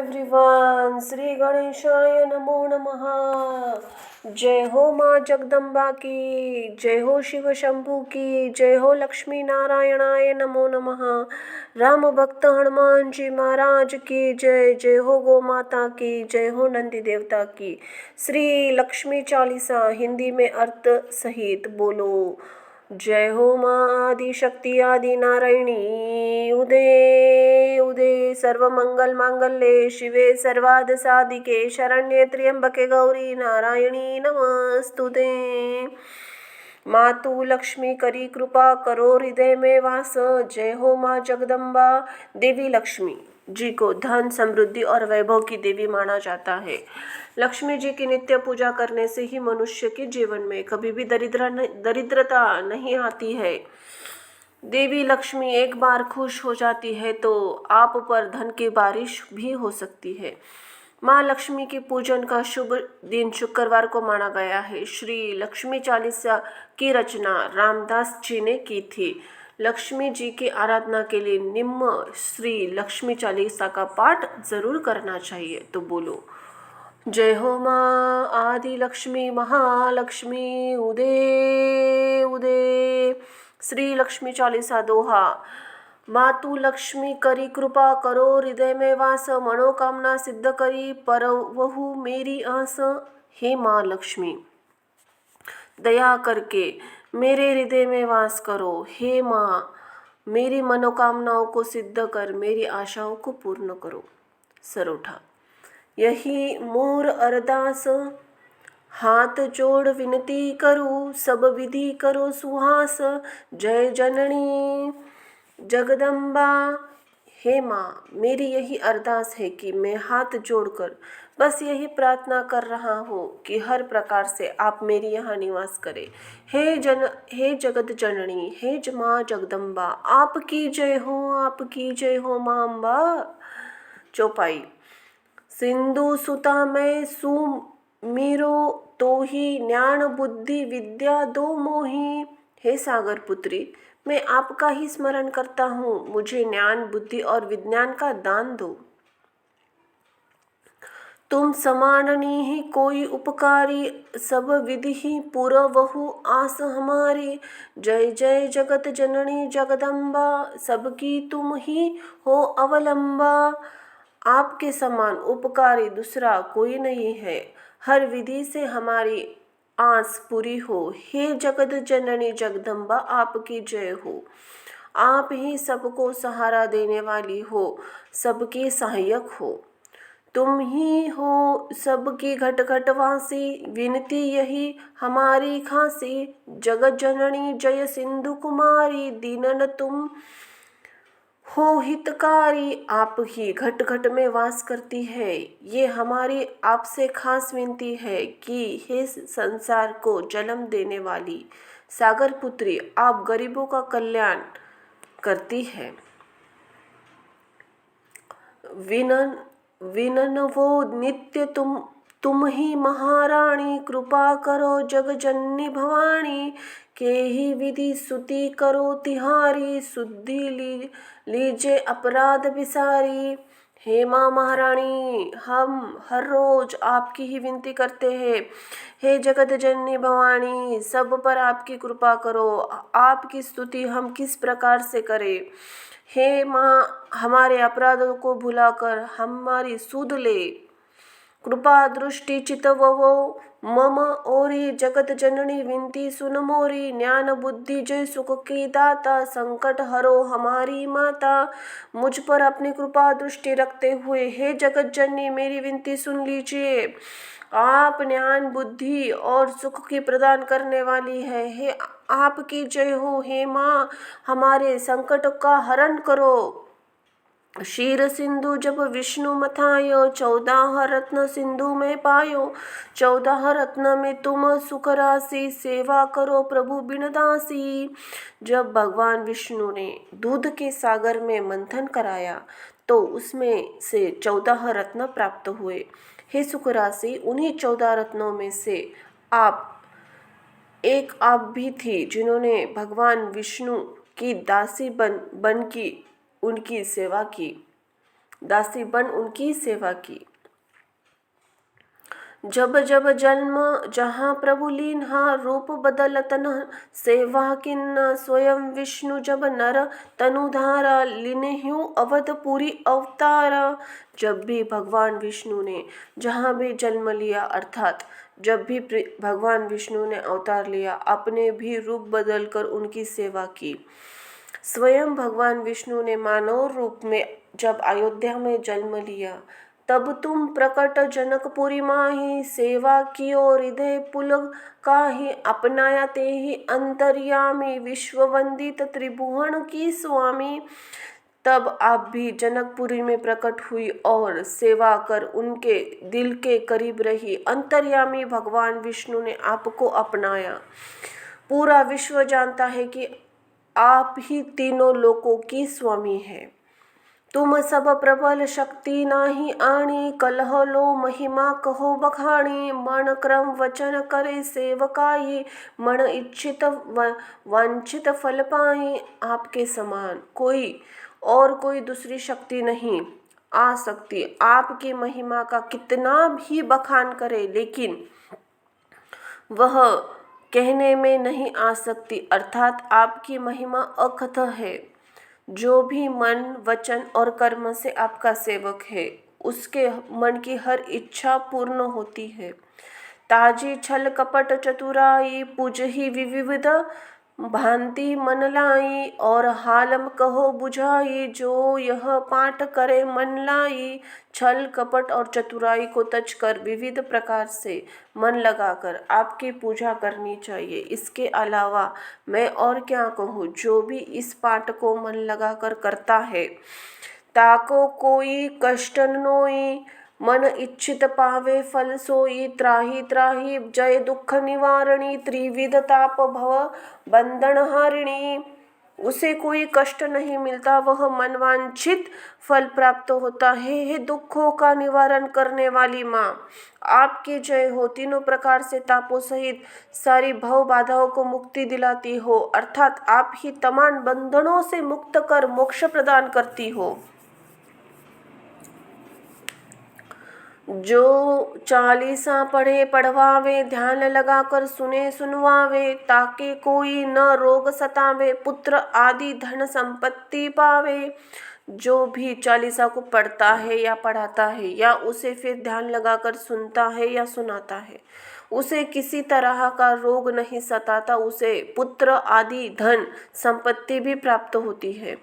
Everyone, Shri गणेशाय नमो नमः। जय हो माँ जगदम्बा की, जय हो शिव शंभू की, जय हो लक्ष्मी नारायणाय नमो नमः। राम भक्त हनुमान जी महाराज की जय, जय हो गो माता की, जय हो नंदी देवता की। श्री लक्ष्मी चालीसा हिंदी में अर्थ सहित बोलो। जय हो माँ आदि शक्ति आदि नारायणी, उदे उदे सर्वमंगल मांगल्ये शिवे सर्वार्थ साधिके, शरण्ये त्र्यंबके गौरी नारायणी नमस्तुते। मातु लक्ष्मी करी कृपा करो हृदय में वास। जय हो माँ जगदम्बा। देवी लक्ष्मी जी को धन समृद्धि और वैभव की देवी माना जाता है। लक्ष्मी जी की नित्य पूजा करने से ही मनुष्य के जीवन में कभी भी दरिद्रता नहीं आती है। देवी लक्ष्मी एक बार खुश हो जाती है तो आप पर धन की बारिश भी हो सकती है। माँ लक्ष्मी के पूजन का शुभ दिन शुक्रवार को माना गया है। श्री लक्ष्मी चालीसा की रचना रामदास जी ने की थी। लक्ष्मी जी की आराधना के लिए निम्न श्री लक्ष्मी चालीसा का पाठ जरूर करना चाहिए। तो बोलो, जय हो माँ आदि लक्ष्मी महालक्ष्मी, उदे उदे। श्री लक्ष्मी चालीसा दोहा। मातु लक्ष्मी करी कृपा करो हृदय में वास, मनोकामना सिद्ध करी परवहु मेरी आस। हे माँ लक्ष्मी, दया करके मेरे हृदय में वास करो। हे माँ, मेरी मनोकामनाओं को सिद्ध कर मेरी आशाओं को पूर्ण करो। सरोठा। यही मोर अरदास, हाथ जोड़ विनती करूँ, सब विधि करो सुहास। जय जननी जगदम्बा। हे माँ, मेरी यही अरदास है कि मैं हाथ जोड़कर बस यही प्रार्थना कर रहा हूँ कि हर प्रकार से आप मेरी यहाँ निवास करें। हे जगत जननी, हे माँ जगदम्बा, आपकी जय हो, आपकी जय हो माँ अम्बा। चौपाई। सिंधु सुता मैं सुमीरो, तो ही ज्ञान बुद्धि विद्या दो मोही। हे सागर पुत्री, मैं आपका ही स्मरण करता हूँ, मुझे ज्ञान बुद्धि और विज्ञान का दान दो। तुम समान नहीं कोई उपकारी, सब विधि ही पूरवहु आस हमारी। जय जय जगत जननी जगदम्बा, सबकी तुम ही हो अवलंबा। आपके समान उपकारी दूसरा कोई नहीं है, हर विधि से हमारी आस पूरी हो। हे जगत जननी जगदम्बा, आपकी जय हो। आप ही सबको सहारा देने वाली हो, सबके सहायक हो। तुम ही हो सबकी घट घट वासी, विनती यही हमारी खासी। जगत जननी जय सिंधु कुमारी, दीनन तुम हो हितकारी। आप ही घट घट में वास करती है, ये हमारी आपसे खास विनती है कि हे संसार को जन्म देने वाली सागर पुत्री, आप गरीबों का कल्याण करती है। विनन वो नित्य तुम ही महारानी, कृपा करो जग जननी भवानी। के ही विधि सुति करो तिहारी, शुद्धि लीजे अपराध विसारी। हे माँ महारानी, हम हर रोज आपकी ही विनती करते हैं। हे जगत जननी भवानी, सब पर आपकी कृपा करो। आपकी स्तुति हम किस प्रकार से करें। हे माँ, हमारे अपराधों को भुलाकर हमारी सुध ले। कृपा दृष्टि चितवो मम ओरी, जगत जननी विनती सुन मोरी। ज्ञान बुद्धि जय सुख की दाता, संकट हरो हमारी माता। मुझ पर अपनी कृपा दृष्टि रखते हुए हे जगत जननी मेरी विनती सुन लीजिए। आप ज्ञान बुद्धि और सुख की प्रदान करने वाली है। हे आपकी जय हो। हे माँ, हमारे संकट का हरण करो। क्षीर सिंधु जब विष्णु मथायो, 14 रत्न सिंधु में पायो। 14 रत्न में तुम सुख राशि, सेवा करो प्रभु बिनदासी। जब भगवान विष्णु ने दूध के सागर में मंथन कराया तो उसमें से 14 रत्न प्राप्त हुए। हे सुख राशि, उन्हीं 14 रत्नों में से आप भी थी जिन्होंने भगवान विष्णु की दासी बन की उनकी सेवा की। दासी बन उनकी सेवा की। जब जब जन्म जहाँ प्रभु लीन्हा, रूप बदलतन सेवा किन्न, स्वयं विष्णु जब नर तनुधारा, लिन्हु अवधपुरी अवतार। जब भी भगवान विष्णु ने जहाँ भी जन्म लिया, अर्थात जब भी भगवान विष्णु ने अवतार लिया, अपने भी रूप बदलकर उनकी सेवा की। स्वयं भगवान विष्णु ने मानव रूप में जब अयोध्या में जन्म लिया, तब तुम प्रकट जनकपुरी माही, सेवा की और हृदय पुलक काही, अपनाया ते ही अंतर्यामी, विश्व वंदित त्रिभुवन की स्वामी। तब आप भी जनकपुरी में प्रकट हुई और सेवा कर उनके दिल के करीब रही। अंतर्यामी भगवान विष्णु ने आपको अपनाया। पूरा विश्व जानता है कि आप ही तीनों लोकों की स्वामी हैं। तुम सब प्रबल शक्ति नाही आणी, कलह लो महिमा कहो बखाणी, मन क्रम वचन करे सेवकाई, मन इच्छित वांछित फल पाई। आपके समान कोई दूसरी शक्ति नहीं आ सकती। आपकी महिमा का कितना भी बखान करे, लेकिन वह कहने में नहीं आ सकती, अर्थात आपकी महिमा अकथ है। जो भी मन वचन और कर्म से आपका सेवक है, उसके मन की हर इच्छा पूर्ण होती है। ताजी छल कपट चतुराई, पूजही विविध भांति मन लाई, और हालम कहो बुझाई, जो यह पाठ करे मन लाई। छल कपट और चतुराई को तज कर विविध प्रकार से मन लगाकर आपकी पूजा करनी चाहिए। इसके अलावा मैं और क्या कहूँ, जो भी इस पाठ को मन लगाकर करता है, ताको कोई कष्ट नोई, मन इच्छित पावे फल सोई। त्राही त्राही जय दुख निवारणी, त्रिविध ताप भव बंधन हारिणी। उसे कोई कष्ट नहीं मिलता, वह मनवांछित फल प्राप्त होता है। हे दुखों का निवारण करने वाली माँ, आपकी जय हो। तीनों प्रकार से तापों सहित सारी भव बाधाओं को मुक्ति दिलाती हो, अर्थात आप ही तमाम बंधनों से मुक्त कर मोक्ष प्रदान करती हो। जो चालीसा पढ़े पढ़वावे, ध्यान लगाकर सुने सुनवावे, ताके कोई न रोग सतावे, पुत्र आदि धन संपत्ति पावे। जो भी चालीसा को पढ़ता है या पढ़ाता है, या उसे फिर ध्यान लगाकर सुनता है या सुनाता है, उसे किसी तरह का रोग नहीं सताता, उसे पुत्र आदि धन संपत्ति भी प्राप्त होती है।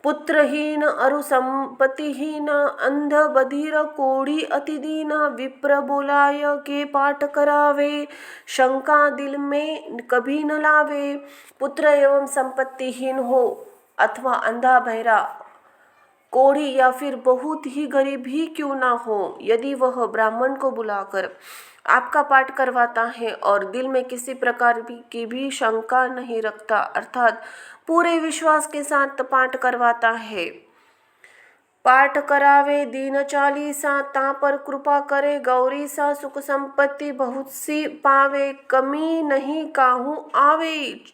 पुत्रहीन अरु संपत्तिहीन, अंध बधिर कोढ़ी अति दीन, विप्र बोलाय के पाठ करावे, शंका दिल में कभी न लावे। पुत्र एवं संपत्तिहीन हो अथवा अंधा बहरा, कोढ़ी या फिर बहुत ही गरीब ही क्यों ना हो, यदि वह ब्राह्मण को बुलाकर आपका पाठ करवाता है और दिल में किसी प्रकार की भी शंका नहीं रखता, अर्थात पूरे विश्वास के साथ पाठ करवाता है। पाठ करावे दीन चालीसा, ता पर कृपा करे गौरी सा, सुख संपत्ति बहुत सी पावे, कमी नहीं काहू आवे।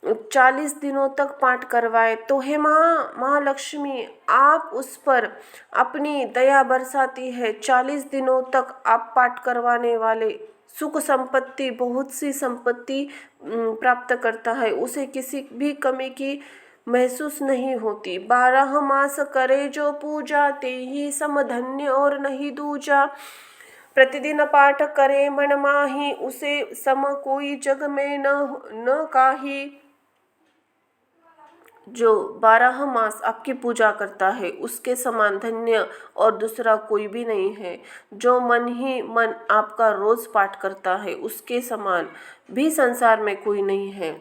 40 दिनों तक पाठ करवाए तो हे महालक्ष्मी, आप उस पर अपनी दया बरसाती है। 40 दिनों तक आप पाठ करवाने वाले सुख संपत्ति, बहुत सी संपत्ति प्राप्त करता है, उसे किसी भी कमी की महसूस नहीं होती। 12 मास करे जो पूजा, ते ही समधन्य और नहीं दूजा। प्रतिदिन पाठ करे मन माही, उसे सम कोई जग में न काही। जो 12 मास आपकी पूजा करता है, उसके समान धन्य और दूसरा कोई भी नहीं है। जो मन ही मन आपका रोज पाठ करता है, उसके समान भी संसार में कोई नहीं है।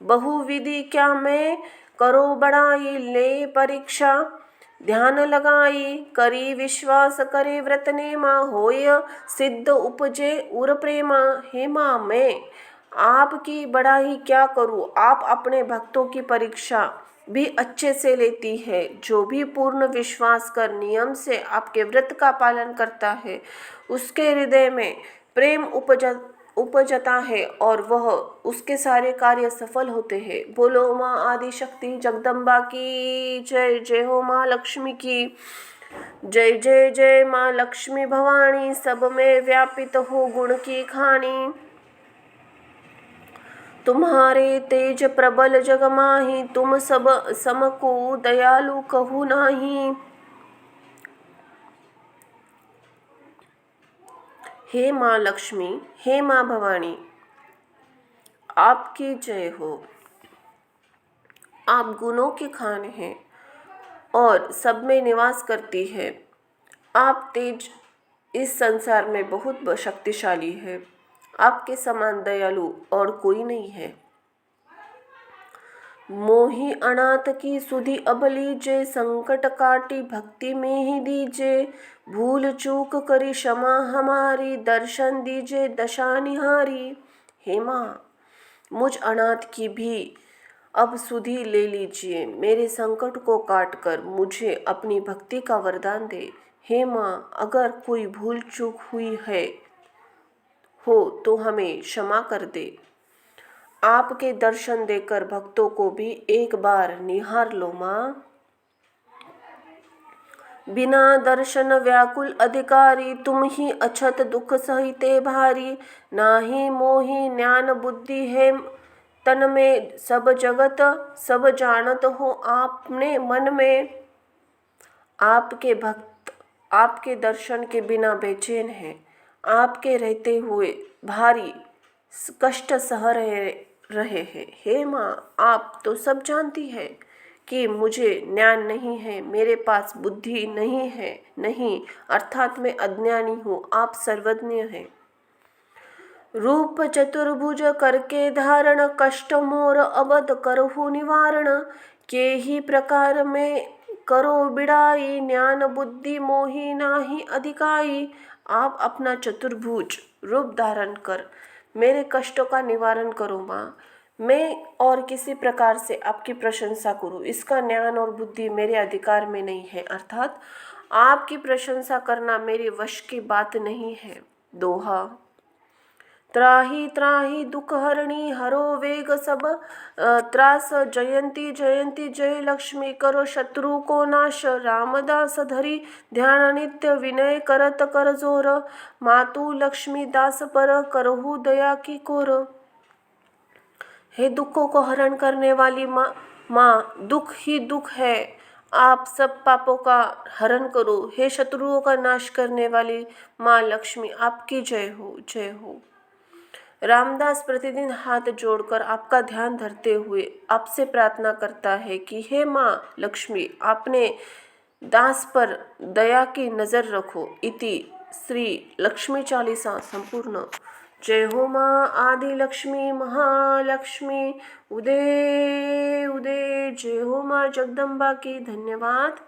बहुविधि क्या मैं करो बड़ाई, ले परीक्षा ध्यान लगाई, करी विश्वास करे व्रत नेमा, होय सिद्ध उपजे उर प्रेमा। हे माँ, मैं आपकी बड़ाई क्या करूँ, आप अपने भक्तों की परीक्षा भी अच्छे से लेती है। जो भी पूर्ण विश्वास कर नियम से आपके व्रत का पालन करता है, उसके हृदय में प्रेम उपजता है और वह उसके सारे कार्य सफल होते हैं। बोलो माँ आदि शक्ति जगदम्बा की जय। जय हो माँ लक्ष्मी की। जय जय जय माँ लक्ष्मी भवानी, सब में व्यापित हो गुण की खानी। तुम्हारे तेज प्रबल जग माही, तुम सब समको दयालु कहु नाही। हे माँ लक्ष्मी, हे माँ भवानी, आपकी जय हो। आप गुणों की खान हैं और सब में निवास करती है। आप तेज इस संसार में बहुत शक्तिशाली है। आपके समान दयालु और कोई नहीं है। मोहि अनाथ की सुधि अब लीजे, संकट काटी भक्ति में ही दीजे। भूल चूक करी क्षमा हमारी, दर्शन दीजे दशा निहारी। हे माँ, मुझ अनाथ की भी अब सुधि ले लीजिए। मेरे संकट को काट कर मुझे अपनी भक्ति का वरदान दे। हे माँ, अगर कोई भूल चूक हुई हो तो हमें क्षमा कर दे। आपके दर्शन देकर भक्तों को भी एक बार निहार लो माँ। बिना दर्शन व्याकुल अधिकारी, तुम ही अछत दुख सहिते भारी। नाही मोहि ज्ञान बुद्धि है तन में, सब जगत सब जानत हो आपने मन में। आपके भक्त आपके दर्शन के बिना बेचैन हैं। आपके रहते हुए भारी कष्ट सह रहे हैं। हे माँ, आप तो सब जानती है कि मुझे ज्ञान नहीं है, मेरे पास बुद्धि नहीं है। नहीं, अर्थात मैं अज्ञानी हूँ, आप सर्वज्ञ हैं। रूप चतुर्भुज करके धारण, कष्ट मोर अवध करहु निवारण। के ही प्रकार में करो बिड़ाई, ज्ञान बुद्धि मोहि नाही अधिकाई। आप अपना चतुर्भुज रूप धारण कर मेरे कष्टों का निवारण करो माँ। मैं और किसी प्रकार से आपकी प्रशंसा करूँ, इसका ज्ञान और बुद्धि मेरे अधिकार में नहीं है। अर्थात आपकी प्रशंसा करना मेरे वश की बात नहीं है। दोहा। त्राही त्राही दुख हरणी, हरो वेग सब त्रास। जयंती जयंती जय लक्ष्मी, करो शत्रु को नाश। रामदास धरी ध्यान नित्य, विनय करत कर जोर। मातु लक्ष्मी दास पर, करहु दया की कोर। हे दुखों को हरण करने वाली माँ, दुख ही दुख है, आप सब पापों का हरण करो। हे शत्रुओं का नाश करने वाली माँ लक्ष्मी, आपकी जय हो, जय हो। रामदास प्रतिदिन हाथ जोड़कर आपका ध्यान धरते हुए आपसे प्रार्थना करता है कि हे माँ लक्ष्मी, आपने दास पर दया की नज़र रखो। इति श्री लक्ष्मी चालीसा संपूर्ण। जय हो माँ आदि लक्ष्मी महालक्ष्मी, उदे उदे। जय हो माँ जगदम्बा की। धन्यवाद।